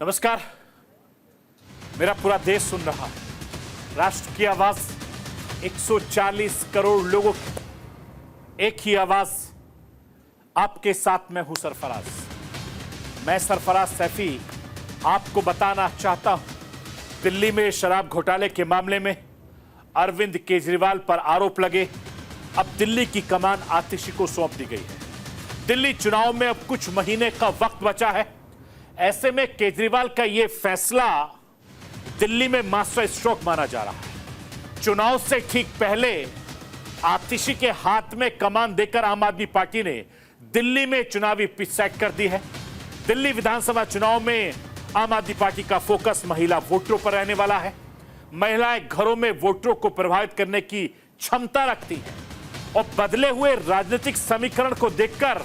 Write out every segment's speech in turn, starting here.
नमस्कार। मेरा पूरा देश सुन रहा है। राष्ट्र की आवाज 140 करोड़ लोगों की एक ही आवाज। आपके साथ मैं हूं सरफराज। मैं सरफराज सैफी आपको बताना चाहता हूं, दिल्ली में शराब घोटाले के मामले में अरविंद केजरीवाल पर आरोप लगे। अब दिल्ली की कमान आतिशी को सौंप दी गई है। दिल्ली चुनाव में अब कुछ महीने का वक्त बचा है। ऐसे में केजरीवाल का यह फैसला दिल्ली में मास्टर स्ट्रोक माना जा रहा है। चुनाव से ठीक पहले आतिशी के हाथ में कमान देकर आम आदमी पार्टी ने दिल्ली में चुनावी पिच सेट कर दी है। दिल्ली विधानसभा चुनाव में आम आदमी पार्टी का फोकस महिला वोटरों पर रहने वाला है। महिलाएं घरों में वोटरों को प्रभावित करने की क्षमता रखती हैं और बदले हुए राजनीतिक समीकरण को देखकर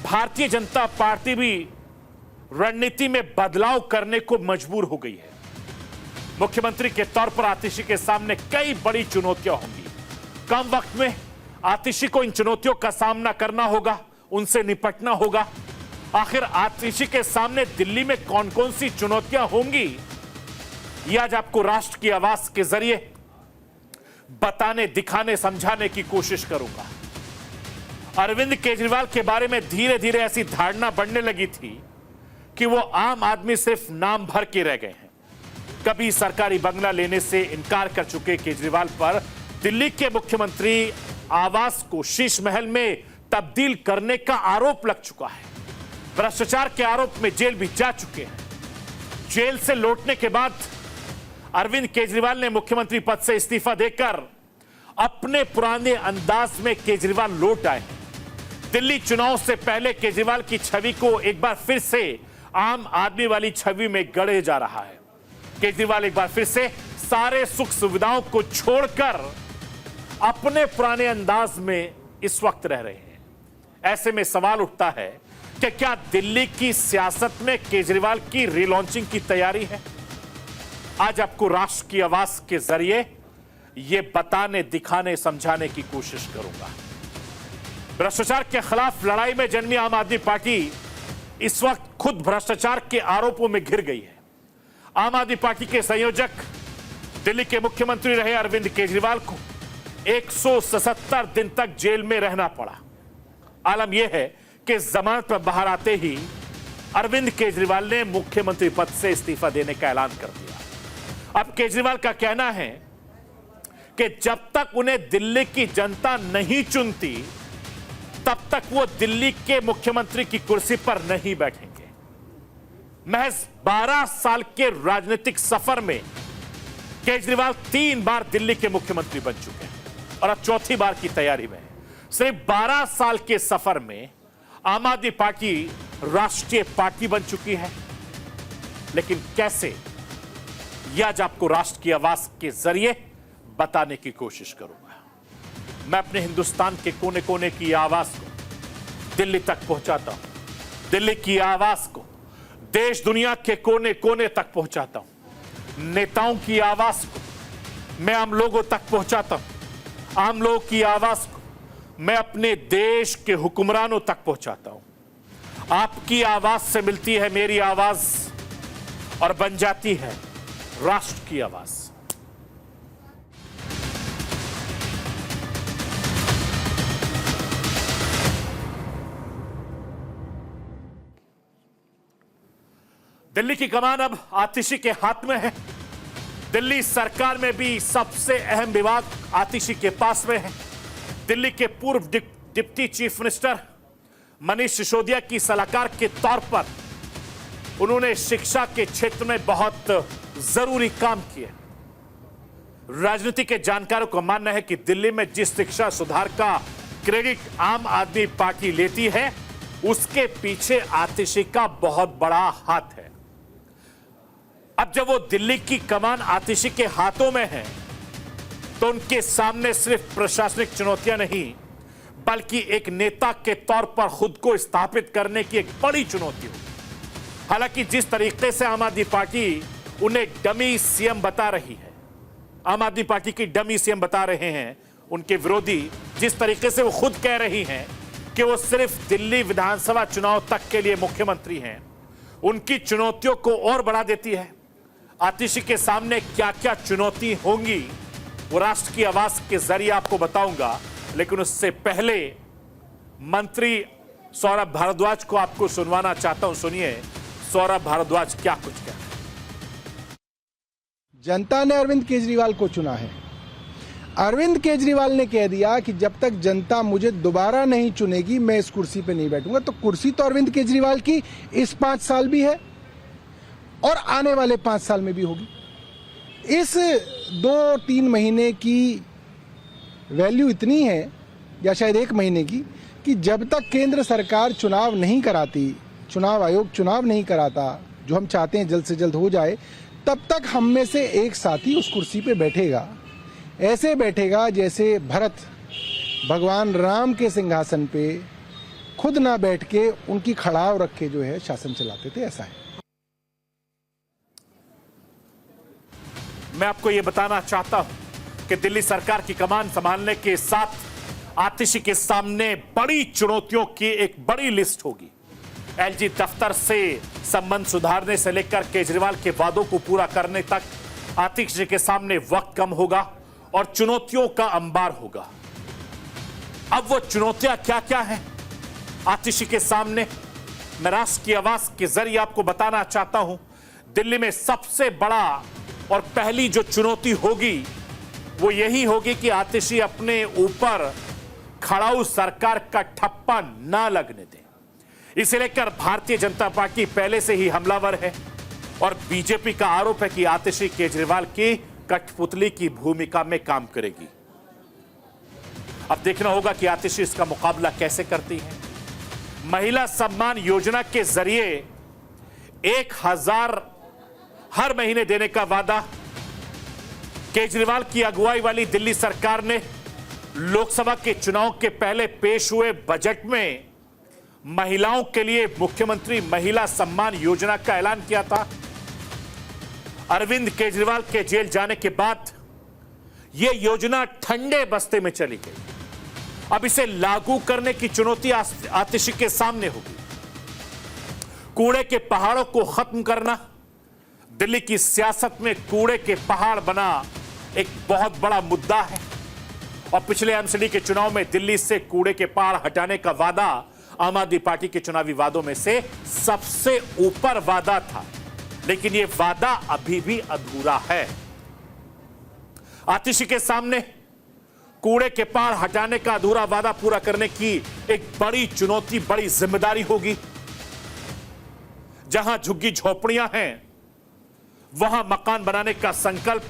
भारतीय जनता पार्टी भी रणनीति में बदलाव करने को मजबूर हो गई है। मुख्यमंत्री के तौर पर आतिशी के सामने कई बड़ी चुनौतियां होंगी। कम वक्त में आतिशी को इन चुनौतियों का सामना करना होगा, उनसे निपटना होगा। आखिर आतिशी के सामने दिल्ली में कौन कौन सी चुनौतियां होंगी, यह आज आपको राष्ट्र की आवाज के जरिए बताने, दिखाने, समझाने की कोशिश करूंगा। अरविंद केजरीवाल के बारे में धीरे धीरे ऐसी धारणा बढ़ने लगी थी कि वो आम आदमी सिर्फ नाम भर के रह गए हैं। कभी सरकारी बंगला लेने से इनकार कर चुके केजरीवाल पर दिल्ली के मुख्यमंत्री आवास को शीश महल में तब्दील करने का आरोप लग चुका है। भ्रष्टाचार के आरोप में जेल भी जा चुके हैं। जेल से लौटने के बाद अरविंद केजरीवाल ने मुख्यमंत्री पद से इस्तीफा देकर अपने पुराने अंदाज में केजरीवाल लौट आए। दिल्ली चुनाव से पहले केजरीवाल की छवि को एक बार फिर से आम आदमी वाली छवि में गढ़े जा रहा है। केजरीवाल एक बार फिर से सारे सुख सुविधाओं को छोड़कर अपने पुराने अंदाज में इस वक्त रह रहे हैं। ऐसे में सवाल उठता है कि क्या दिल्ली की सियासत में केजरीवाल की रीलॉन्चिंग की तैयारी है? आज आपको राष्ट्र की आवाज के जरिए यह बताने, दिखाने, समझाने की कोशिश करूंगा। भ्रष्टाचार के खिलाफ लड़ाई में जन्मी आम आदमी पार्टी इस वक्त खुद भ्रष्टाचार के आरोपों में घिर गई है। आम आदमी पार्टी के संयोजक दिल्ली के मुख्यमंत्री रहे अरविंद केजरीवाल को 177 दिन तक जेल में रहना पड़ा। आलम यह है कि जमानत पर बाहर आते ही अरविंद केजरीवाल ने मुख्यमंत्री पद से इस्तीफा देने का ऐलान कर दिया। अब केजरीवाल का कहना है कि जब तक उन्हें दिल्ली की जनता नहीं चुनती, तब तक वो दिल्ली के मुख्यमंत्री की कुर्सी पर नहीं बैठेंगे। महज 12 साल के राजनीतिक सफर में केजरीवाल 3 बार दिल्ली के मुख्यमंत्री बन चुके हैं और अब चौथी बार की तैयारी में है। सिर्फ 12 साल के सफर में आम आदमी पार्टी राष्ट्रीय पार्टी बन चुकी है। लेकिन कैसे, यह आज आपको राष्ट्र की आवाज के जरिए बताने की कोशिश करूंगा। मैं अपने हिंदुस्तान के कोने कोने की आवाज को दिल्ली तक पहुंचाता हूं। दिल्ली की आवाज को देश दुनिया के कोने कोने तक पहुंचाता हूं। नेताओं की आवाज को मैं आम लोगों तक पहुंचाता हूं। आम लोगों की आवाज को मैं अपने देश के हुक्मरानों तक पहुंचाता हूं। आपकी आवाज से मिलती है मेरी आवाज और बन जाती है राष्ट्र की आवाज। दिल्ली की कमान अब आतिशी के हाथ में है। दिल्ली सरकार में भी सबसे अहम विभाग आतिशी के पास में है। दिल्ली के पूर्व deputy chief minister Manish Sisodia की सलाहकार के तौर पर उन्होंने शिक्षा के क्षेत्र में बहुत जरूरी काम किए। राजनीति के जानकारों का मानना है कि दिल्ली में जिस शिक्षा सुधार का क्रेडिट आम आदमी पार्टी लेती है, उसके पीछे आतिशी का बहुत बड़ा हाथ है। अब जब वो दिल्ली की कमान आतिशी के हाथों में है, तो उनके सामने सिर्फ प्रशासनिक चुनौतियां नहीं, बल्कि एक नेता के तौर पर खुद को स्थापित करने की एक बड़ी चुनौती होगी। हालांकि जिस तरीके से आम आदमी पार्टी उन्हें डमी सीएम बता रही है, आम आदमी पार्टी की डमी सीएम बता रहे हैं उनके विरोधी, जिस तरीके से वो खुद कह रही हैं कि वो सिर्फ दिल्ली विधानसभा चुनाव तक के लिए मुख्यमंत्री हैं, उनकी चुनौतियों को और बढ़ा देती है। आतिशी के सामने क्या क्या चुनौती होंगी वो राष्ट्र की आवाज के जरिए आपको बताऊंगा, लेकिन उससे पहले मंत्री सौरभ भारद्वाज को आपको सुनवाना चाहता हूं। सुनिए सौरभ भारद्वाज क्या कुछ कहते हैं। जनता ने अरविंद केजरीवाल को चुना है। अरविंद केजरीवाल ने कह दिया कि जब तक जनता मुझे दोबारा नहीं चुनेगी मैं इस कुर्सी पे नहीं बैठूंगा। तो कुर्सी तो अरविंद केजरीवाल की इस 5 साल भी है और आने वाले 5 साल में भी होगी। इस 2-3 महीने की वैल्यू इतनी है, या शायद 1 महीने की, कि जब तक केंद्र सरकार चुनाव नहीं कराती, चुनाव आयोग चुनाव नहीं कराता, जो हम चाहते हैं जल्द से जल्द हो जाए, तब तक हम में से एक साथी उस कुर्सी पे बैठेगा। ऐसे बैठेगा जैसे भरत भगवान राम के सिंहासन पे खुद ना बैठ के उनकी खड़ाव रख के जो है शासन चलाते थे, ऐसा है। मैं आपको यह बताना चाहता हूं कि दिल्ली सरकार की कमान संभालने के साथ आतिशी के सामने बड़ी चुनौतियों की एक बड़ी लिस्ट होगी। एलजी दफ्तर से संबंध सुधारने से लेकर केजरीवाल के वादों को पूरा करने तक आतिशी के सामने वक्त कम होगा और चुनौतियों का अंबार होगा। अब वो चुनौतियां क्या क्या हैं आतिशी के सामने, मैं राष्ट्र की आवाज के जरिए आपको बताना चाहता हूं। दिल्ली में सबसे बड़ा और पहली जो चुनौती होगी वो यही होगी कि आतिशी अपने ऊपर खड़ाऊ सरकार का ठप्पा ना लगने दें। इसे लेकर भारतीय जनता पार्टी पहले से ही हमलावर है और बीजेपी का आरोप है कि आतिशी केजरीवाल की कठपुतली की भूमिका में काम करेगी। अब देखना होगा कि आतिशी इसका मुकाबला कैसे करती है। महिला सम्मान योजना के जरिए 1000 हर महीने देने का वादा केजरीवाल की अगुवाई वाली दिल्ली सरकार ने लोकसभा के चुनाव के पहले पेश हुए बजट में महिलाओं के लिए मुख्यमंत्री महिला सम्मान योजना का ऐलान किया था। अरविंद केजरीवाल के जेल जाने के बाद यह योजना ठंडे बस्ते में चली गई। अब इसे लागू करने की चुनौती आतिशी के सामने होगी। कूड़े के पहाड़ों को खत्म करना दिल्ली की सियासत में कूड़े के पहाड़ बना एक बहुत बड़ा मुद्दा है और पिछले एमसीडी के चुनाव में दिल्ली से कूड़े के पहाड़ हटाने का वादा आम आदमी पार्टी के चुनावी वादों में से सबसे ऊपर वादा था, लेकिन यह वादा अभी भी अधूरा है। आतिशी के सामने कूड़े के पहाड़ हटाने का अधूरा वादा पूरा करने की एक बड़ी चुनौती, बड़ी जिम्मेदारी होगी। जहां झुग्गी झोपड़ियां हैं वहां मकान बनाने का संकल्प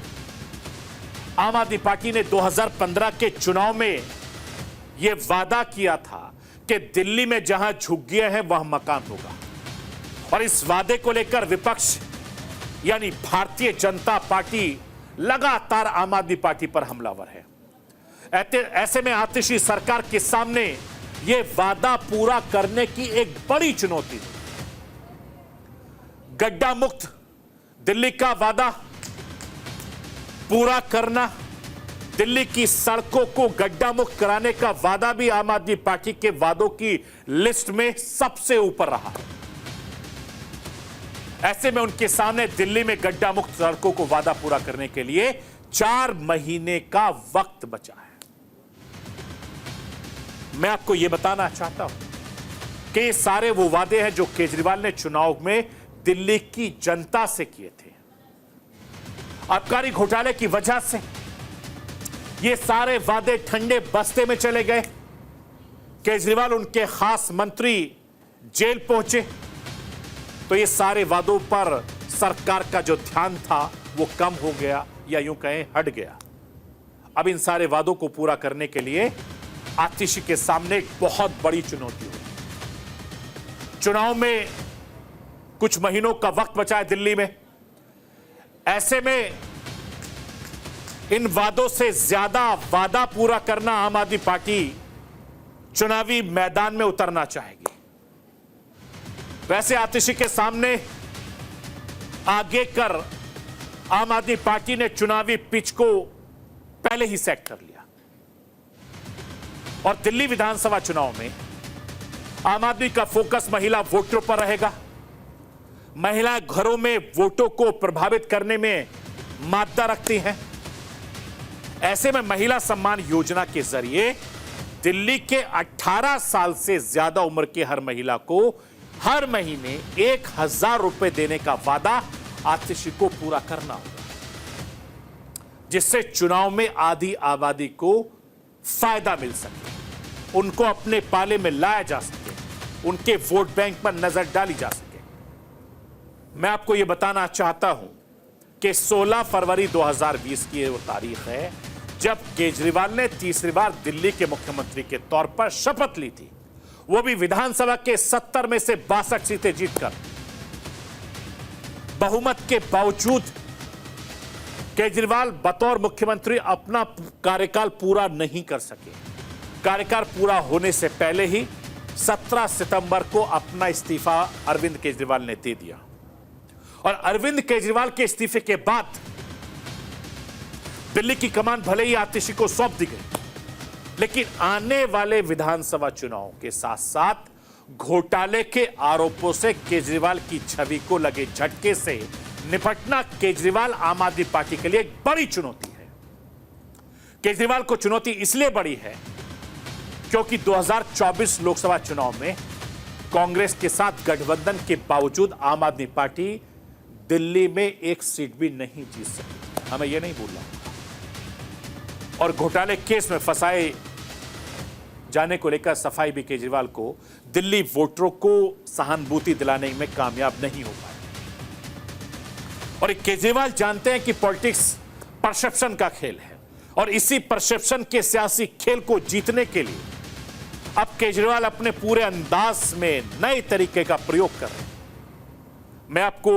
आम आदमी पार्टी ने 2015 के चुनाव में यह वादा किया था कि दिल्ली में जहां झुग्गियां हैं वहां मकान होगा। और इस वादे को लेकर विपक्ष यानी भारतीय जनता पार्टी लगातार आम आदमी पार्टी पर हमलावर है। ऐसे में आतिशी सरकार के सामने यह वादा पूरा करने की एक बड़ी चुनौती। गड्ढा मुक्त दिल्ली का वादा पूरा करना, दिल्ली की सड़कों को गड्ढा मुक्त कराने का वादा भी आम आदमी पार्टी के वादों की लिस्ट में सबसे ऊपर रहा। ऐसे में उनके सामने दिल्ली में गड्ढा मुक्त सड़कों को वादा पूरा करने के लिए 4 महीने का वक्त बचा है। मैं आपको यह बताना चाहता हूं कि ये सारे वो वादे हैं जो केजरीवाल ने चुनाव में दिल्ली की जनता से किए थे। आबकारी घोटाले की वजह से ये सारे वादे ठंडे बस्ते में चले गए। केजरीवाल उनके खास मंत्री जेल पहुंचे तो ये सारे वादों पर सरकार का जो ध्यान था वो कम हो गया या यूं कहें हट गया। अब इन सारे वादों को पूरा करने के लिए आतिशी के सामने एक बहुत बड़ी चुनौती होगी। चुनाव में कुछ महीनों का वक्त बचा है दिल्ली में। ऐसे में इन वादों से ज्यादा वादा पूरा करना आम आदमी पार्टी चुनावी मैदान में उतरना चाहेगी। वैसे आतिशी के सामने आगे कर आम आदमी पार्टी ने चुनावी पिच को पहले ही सेट कर लिया और दिल्ली विधानसभा चुनाव में आम आदमी का फोकस महिला वोटरों पर रहेगा। महिला घरों में वोटों को प्रभावित करने में मादा रखती हैं। ऐसे में महिला सम्मान योजना के जरिए दिल्ली के 18 साल से ज्यादा उम्र के हर महिला को हर महीने 1000 रुपए देने का वादा आतिशी को पूरा करना होगा, जिससे चुनाव में आधी आबादी को फायदा मिल सके, उनको अपने पाले में लाया जा सके, उनके वोट बैंक पर नजर डाली जा सके। मैं आपको यह बताना चाहता हूं कि 16 फरवरी 2020 की वो तारीख है जब केजरीवाल ने तीसरी बार दिल्ली के मुख्यमंत्री के तौर पर शपथ ली थी, वो भी विधानसभा के 70 में से 62 सीटें जीतकर। बहुमत के बावजूद केजरीवाल बतौर मुख्यमंत्री अपना कार्यकाल पूरा नहीं कर सके। कार्यकाल पूरा होने से पहले ही 17 सितंबर को अपना इस्तीफा अरविंद केजरीवाल ने दे दिया और अरविंद केजरीवाल के इस्तीफे के बाद दिल्ली की कमान भले ही आतिशी को सौंप दी गई, लेकिन आने वाले विधानसभा चुनाव के साथ साथ घोटाले के आरोपों से केजरीवाल की छवि को लगे झटके से निपटना केजरीवाल आम आदमी पार्टी के लिए एक बड़ी चुनौती है। केजरीवाल को चुनौती इसलिए बड़ी है क्योंकि 2024 लोकसभा चुनाव में कांग्रेस के साथ गठबंधन के बावजूद आम आदमी पार्टी दिल्ली में एक सीट भी नहीं जीत सकी, हमें यह नहीं भूलना। और घोटाले केस में फंसाए जाने को लेकर सफाई भी केजरीवाल को दिल्ली वोटरों को सहानुभूति दिलाने में कामयाब नहीं हो पाए। और केजरीवाल जानते हैं कि पॉलिटिक्स परसेप्शन का खेल है और इसी परसेप्शन के सियासी खेल को जीतने के लिए अब केजरीवाल अपने पूरे अंदाज में नए तरीके का प्रयोग कर रहे हैं। मैं आपको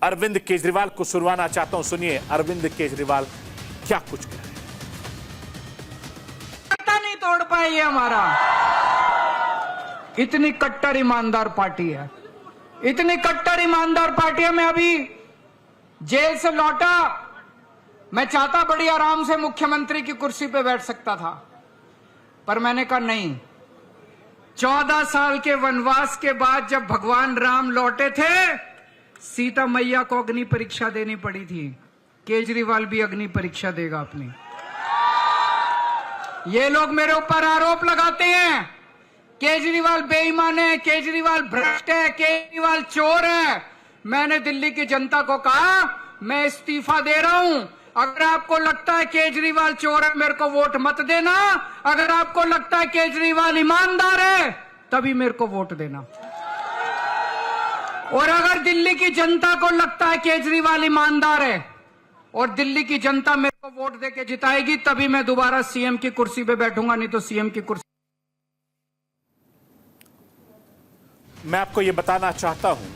अरविंद केजरीवाल को सुनवाना चाहता हूं, सुनिए अरविंद केजरीवाल क्या कुछ कह रहे हैं। नहीं तोड़ पाए ये हमारा, इतनी कट्टर ईमानदार पार्टी है, इतनी कट्टर ईमानदार पार्टी है। मैं अभी जेल से लौटा, मैं चाहता बड़ी आराम से मुख्यमंत्री की कुर्सी पे बैठ सकता था, पर मैंने कहा नहीं। 14 साल के वनवास के बाद जब भगवान राम लौटे थे, सीता मैया को अग्नि परीक्षा देनी पड़ी थी। केजरीवाल भी अग्नि परीक्षा देगा अपनी। ये लोग मेरे ऊपर आरोप लगाते हैं केजरीवाल बेईमान है, केजरीवाल भ्रष्ट है, केजरीवाल चोर है। मैंने दिल्ली की जनता को कहा मैं इस्तीफा दे रहा हूं। अगर आपको लगता है केजरीवाल चोर है, मेरे को वोट मत देना। अगर आपको लगता है केजरीवाल ईमानदार है, तभी मेरे को वोट देना। और अगर दिल्ली की जनता को लगता है केजरीवाल ईमानदार है और दिल्ली की जनता मेरे को वोट देके जिताएगी, तभी मैं दोबारा सीएम की कुर्सी पे बैठूंगा, नहीं तो सीएम की कुर्सी। मैं आपको यह बताना चाहता हूं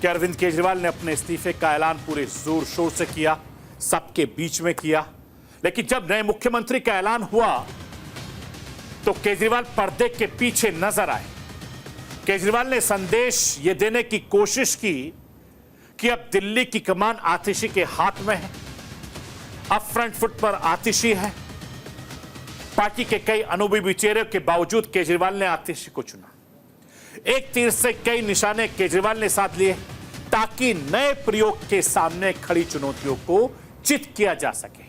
कि अरविंद केजरीवाल ने अपने इस्तीफे का ऐलान पूरे जोर शोर से किया, सबके बीच में किया, लेकिन जब नए मुख्यमंत्री का ऐलान हुआ तो केजरीवाल पर्दे के पीछे नजर आए। केजरीवाल ने संदेश यह देने की कोशिश की कि अब दिल्ली की कमान आतिशी के हाथ में है, अब फ्रंट फुट पर आतिशी है। पार्टी के कई अनुभवी चेहरे के बावजूद केजरीवाल ने आतिशी को चुना। एक तीर से कई निशाने केजरीवाल ने साध लिए ताकि नए प्रयोग के सामने खड़ी चुनौतियों को चित किया जा सके।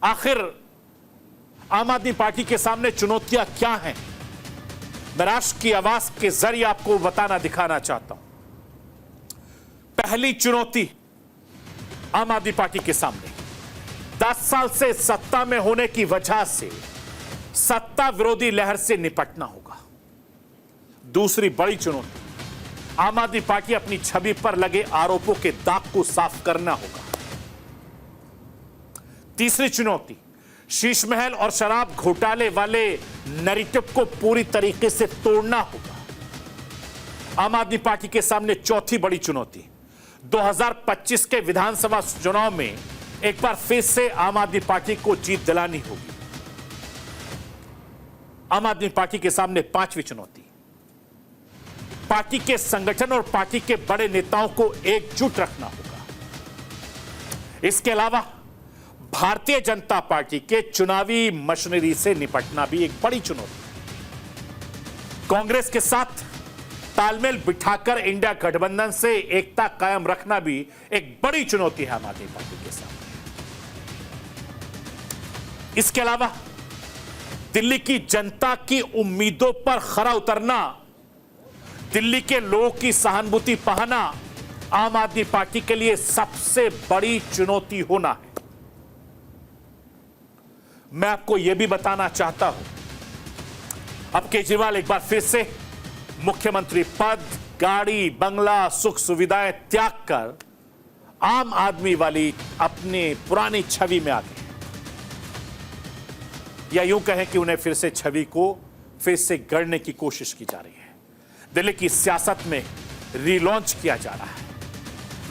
आखिर आम आदमी पार्टी के सामने चुनौतियां क्या हैं? मैं राष्ट्र की आवाज के जरिए आपको बताना दिखाना चाहता हूं। पहली चुनौती आम आदमी पार्टी के सामने 10 साल से सत्ता में होने की वजह से सत्ता विरोधी लहर से निपटना होगा। दूसरी बड़ी चुनौती आम आदमी पार्टी अपनी छवि पर लगे आरोपों के दाग को साफ करना होगा। तीसरी चुनौती शीश महल और शराब घोटाले वाले नैरेटिव को पूरी तरीके से तोड़ना होगा। आम आदमी पार्टी के सामने चौथी बड़ी चुनौती 2025 के विधानसभा चुनाव में एक बार फिर से आम आदमी पार्टी को जीत दिलानी होगी। आम आदमी पार्टी के सामने पांचवी चुनौती पार्टी के संगठन और पार्टी के बड़े नेताओं को एकजुट रखना होगा। इसके अलावा भारतीय जनता पार्टी के चुनावी मशीनरी से निपटना भी एक बड़ी चुनौती। कांग्रेस के साथ तालमेल बिठाकर इंडिया गठबंधन से एकता कायम रखना भी एक बड़ी चुनौती है आम आदमी पार्टी के सामने। इसके अलावा दिल्ली की जनता की उम्मीदों पर खरा उतरना, दिल्ली के लोगों की सहानुभूति पाना आम आदमी पार्टी के लिए सबसे बड़ी चुनौती होना है। मैं आपको यह भी बताना चाहता हूं, अब केजरीवाल एक बार फिर से मुख्यमंत्री पद, गाड़ी, बंगला, सुख सुविधाएं त्याग कर आम आदमी वाली अपनी पुरानी छवि में आ गए, या यूं कहें कि उन्हें फिर से छवि को फिर से गढ़ने की कोशिश की जा रही है। दिल्ली की सियासत में रीलॉन्च किया जा रहा है।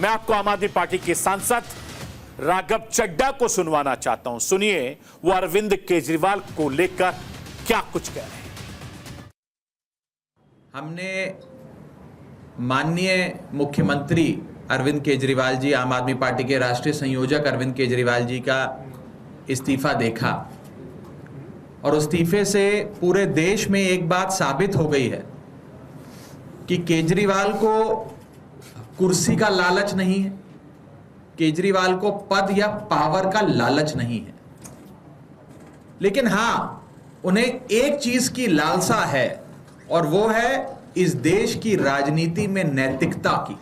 मैं आपको आम आदमी पार्टी के सांसद राघव चड्ढा को सुनवाना चाहता हूं। सुनिए वो अरविंद केजरीवाल को लेकर क्या कुछ कह रहे हैं। हमने माननीय मुख्यमंत्री अरविंद केजरीवाल जी, आम आदमी पार्टी के राष्ट्रीय संयोजक अरविंद केजरीवाल जी का इस्तीफा देखा और इस्तीफे से पूरे देश में एक बात साबित हो गई है कि केजरीवाल को कुर्सी का लालच नहीं है, केजरीवाल को पद या पावर का लालच नहीं है, लेकिन हां उन्हें एक चीज की लालसा है और वो है इस देश की राजनीति में नैतिकता की।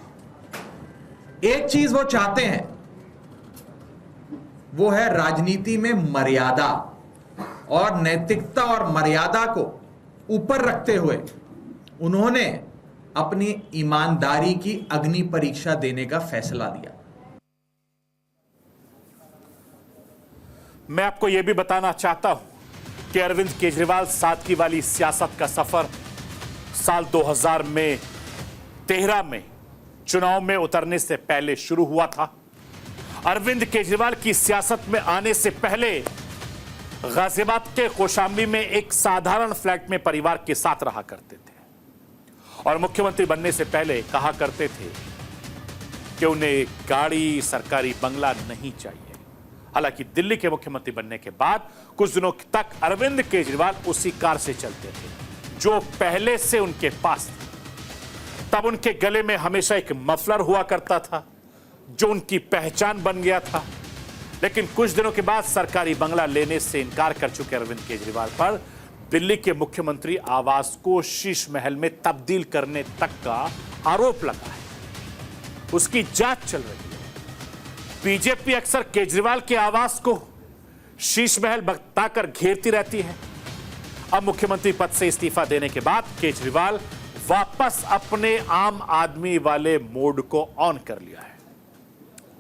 एक चीज वो चाहते हैं, वो है राजनीति में मर्यादा, और नैतिकता और मर्यादा को ऊपर रखते हुए उन्होंने अपनी ईमानदारी की अग्नि परीक्षा देने का फैसला दिया। मैं आपको यह भी बताना चाहता हूं कि अरविंद केजरीवाल सादगी वाली सियासत का सफर साल 2013 में चुनाव में उतरने से पहले शुरू हुआ था। अरविंद केजरीवाल की सियासत में आने से पहले गाजियाबाद के कौशाम्बी में एक साधारण फ्लैट में परिवार के साथ रहा करते थे और मुख्यमंत्री बनने से पहले कहा करते थे कि उन्हें गाड़ी, सरकारी बंगला नहीं चाहिए। हालांकि दिल्ली के मुख्यमंत्री बनने के बाद कुछ दिनों तक अरविंद केजरीवाल उसी कार से चलते थे जो पहले से उनके पास थी। तब उनके गले में हमेशा एक मफलर हुआ करता था जो उनकी पहचान बन गया था। लेकिन कुछ दिनों के बाद सरकारी बंगला लेने से इनकार कर चुके अरविंद केजरीवाल पर दिल्ली के मुख्यमंत्री आवास को शीश महल में तब्दील करने तक का आरोप लगा है। उसकी जांच चल रही है। बीजेपी अक्सर केजरीवाल के आवास को शीश महल बताकर घेरती रहती है। अब मुख्यमंत्री पद से इस्तीफा देने के बाद केजरीवाल वापस अपने आम आदमी वाले मोड को ऑन कर लिया है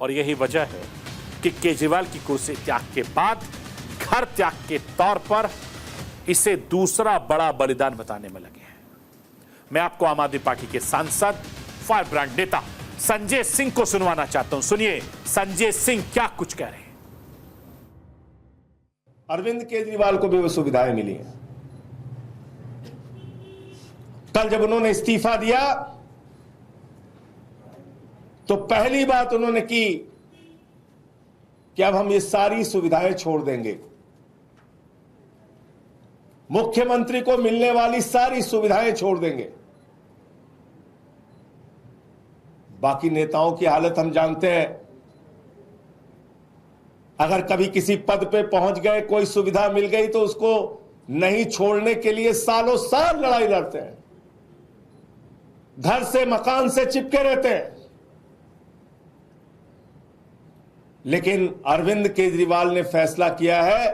और यही वजह है कि केजरीवाल की कुर्सी त्याग के बाद घर त्याग के तौर पर इसे दूसरा बड़ा बलिदान बताने में लगे हैं। मैं आपको आम आदमी पार्टी के सांसद, फायर ब्रांड नेता संजय सिंह को सुनवाना चाहता हूं। सुनिए संजय सिंह क्या कुछ कह रहे हैं। अरविंद केजरीवाल को भी वो सुविधाएं मिली हैं। कल जब उन्होंने इस्तीफा दिया तो पहली बात उन्होंने की कि अब हम ये सारी सुविधाएं छोड़ देंगे। मुख्यमंत्री को मिलने वाली सारी सुविधाएं छोड़ देंगे। बाकी नेताओं की हालत हम जानते हैं। अगर कभी किसी पद पे पहुंच गए, कोई सुविधा मिल गई तो उसको नहीं छोड़ने के लिए सालों साल लड़ाई लड़ते हैं, घर से मकान से चिपके रहते हैं। लेकिन अरविंद केजरीवाल ने फैसला किया है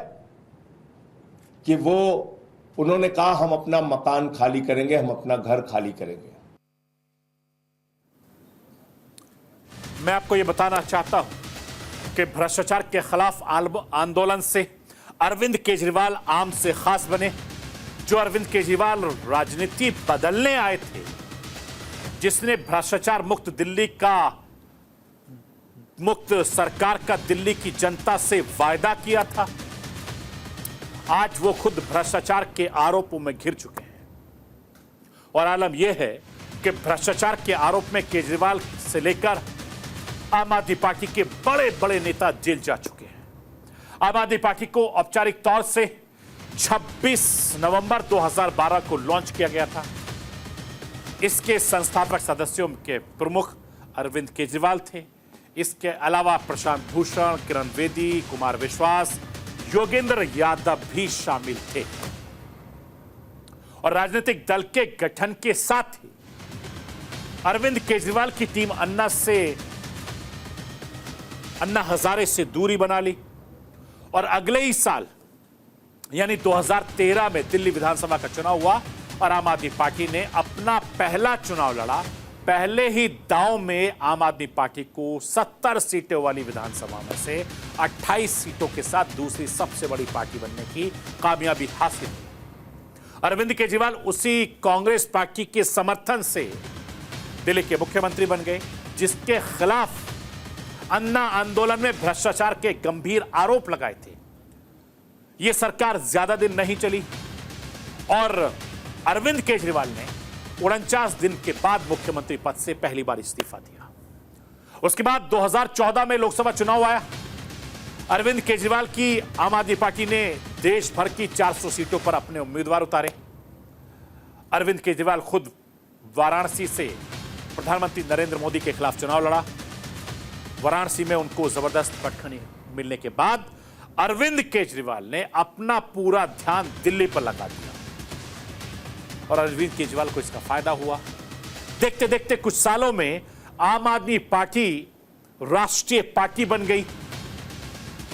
कि उन्होंने कहा हम अपना मकान खाली करेंगे, हम अपना घर खाली करेंगे। मैं आपको यह बताना चाहता हूं कि भ्रष्टाचार के खिलाफ आंदोलन से अरविंद केजरीवाल आम से खास बने। जो अरविंद केजरीवाल राजनीति बदलने आए थे, जिसने भ्रष्टाचार मुक्त दिल्ली का, मुक्त सरकार का दिल्ली की जनता से वायदा किया था, आज वो खुद भ्रष्टाचार के आरोपों में घिर चुके हैं। और आलम यह है कि भ्रष्टाचार के आरोप में केजरीवाल से लेकर आम आदमी पार्टी के बड़े बड़े नेता जेल जा चुके हैं। आम आदमी पार्टी को औपचारिक तौर से 26 नवंबर 2012 को लॉन्च किया गया था। इसके संस्थापक सदस्यों के प्रमुख अरविंद केजरीवाल थे। इसके अलावा प्रशांत भूषण, किरण बेदी, कुमार विश्वास, योगेंद्र यादव भी शामिल थे। और राजनीतिक दल के गठन के साथ ही अरविंद केजरीवाल की टीम अन्ना हजारे से दूरी बना ली और अगले ही साल यानी 2013 में दिल्ली विधानसभा का चुनाव हुआ और आम आदमी पार्टी ने अपना पहला चुनाव लड़ा। पहले ही दांव में आम आदमी पार्टी को 70 सीटों वाली विधानसभा में से 28 सीटों के साथ दूसरी सबसे बड़ी पार्टी बनने की कामयाबी हासिल हुई। अरविंद केजरीवाल उसी कांग्रेस पार्टी के समर्थन से दिल्ली के मुख्यमंत्री बन गए, जिसके खिलाफ अन्ना आंदोलन में भ्रष्टाचार के गंभीर आरोप लगाए थे। यह सरकार ज्यादा दिन नहीं चली और अरविंद केजरीवाल ने 49 दिन के बाद मुख्यमंत्री पद से पहली बार इस्तीफा दिया। उसके बाद 2014 में लोकसभा चुनाव आया। अरविंद केजरीवाल की आम आदमी पार्टी ने देश भर की 400 सीटों पर अपने उम्मीदवार उतारे। अरविंद केजरीवाल खुद वाराणसी से प्रधानमंत्री नरेंद्र मोदी के खिलाफ चुनाव लड़ा। वाराणसी में उनको जबरदस्त पटखनी मिलने के बाद अरविंद केजरीवाल ने अपना पूरा ध्यान दिल्ली पर लगा दिया और अरविंद केजरीवाल को इसका फायदा हुआ। देखते देखते कुछ सालों में आम आदमी पार्टी राष्ट्रीय पार्टी बन गई।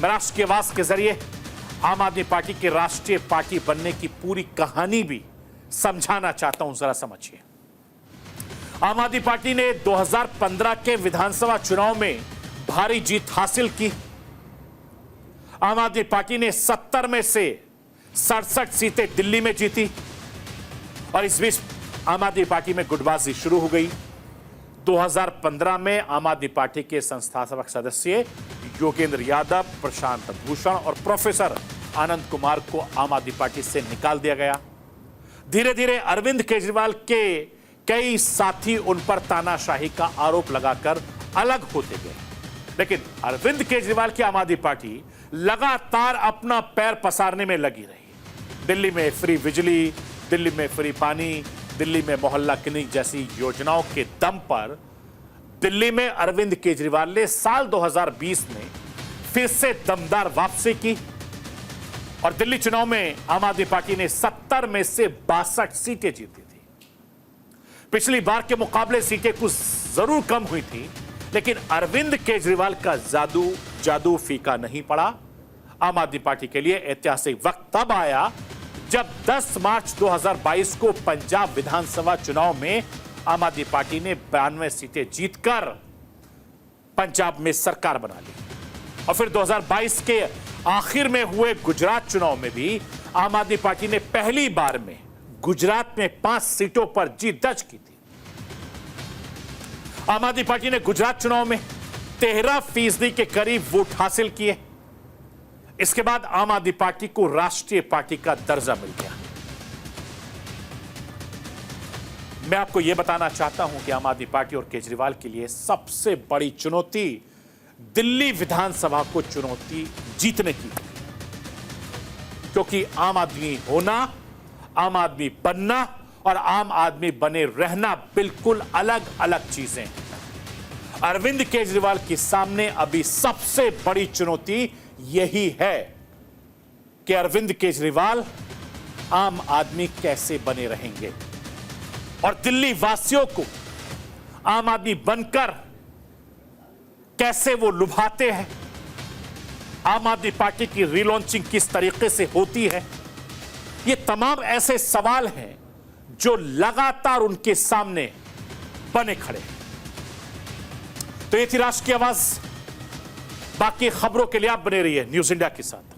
मैं राष्ट्र की आवाज के जरिए आम आदमी पार्टी के राष्ट्रीय पार्टी बनने की पूरी कहानी भी समझाना चाहता हूं, जरा समझिए। आम आदमी पार्टी ने 2015 के विधानसभा चुनाव में भारी जीत हासिल की। आम आदमी पार्टी ने 70 में से 67 सीटें दिल्ली में जीती और इस बीच आम आदमी पार्टी में गुटबाजी शुरू हो गई। 2015 में आम आदमी पार्टी के संस्थापक सदस्य योगेंद्र यादव, प्रशांत भूषण और प्रोफेसर आनंद कुमार को आम आदमी पार्टी से निकाल दिया गया। धीरे धीरे अरविंद केजरीवाल के कई साथी उन पर तानाशाही का आरोप लगाकर अलग होते गए, लेकिन अरविंद केजरीवाल की आम आदमी पार्टी लगातार अपना पैर पसारने में लगी रही। दिल्ली में फ्री बिजली, दिल्ली में फ्री पानी, दिल्ली में मोहल्ला क्लिनिक जैसी योजनाओं के दम पर दिल्ली में अरविंद केजरीवाल ने साल 2020 में फिर से दमदार वापसी की और दिल्ली चुनाव में आम आदमी पार्टी ने 70 में से 62 सीटें जीती थी। पिछली बार के मुकाबले सीटें कुछ जरूर कम हुई थी, लेकिन अरविंद केजरीवाल का जादू फीका नहीं पड़ा। आम आदमी पार्टी के लिए ऐतिहासिक वक्त तब आया जब 10 मार्च 2022 को पंजाब विधानसभा चुनाव में आम आदमी पार्टी ने 92 सीटें जीतकर पंजाब में सरकार बना ली और फिर 2022 के आखिर में हुए गुजरात चुनाव में भी आम आदमी पार्टी ने पहली बार में गुजरात में 5 सीटों पर जीत दर्ज की थी। आम आदमी पार्टी ने गुजरात चुनाव में 13% के करीब वोट हासिल किए। इसके बाद आम आदमी पार्टी को राष्ट्रीय पार्टी का दर्जा मिल गया। मैं आपको यह बताना चाहता हूं कि आम आदमी पार्टी और केजरीवाल के लिए सबसे बड़ी चुनौती दिल्ली विधानसभा को चुनौती जीतने की, क्योंकि आम आदमी होना, आम आदमी बनना और आम आदमी बने रहना बिल्कुल अलग अलग चीजें हैं। अरविंद केजरीवाल के सामने अभी सबसे बड़ी चुनौती यही है कि अरविंद केजरीवाल आम आदमी कैसे बने रहेंगे और दिल्ली वासियों को आम आदमी बनकर कैसे वो लुभाते हैं। आम आदमी पार्टी की रीलॉन्चिंग किस तरीके से होती है, ये तमाम ऐसे सवाल हैं जो लगातार उनके सामने बने खड़े हैं। तो ये थी राष्ट्र की आवाज। बाकी खबरों के लिए आप बने रहिए न्यूज़ इंडिया के साथ।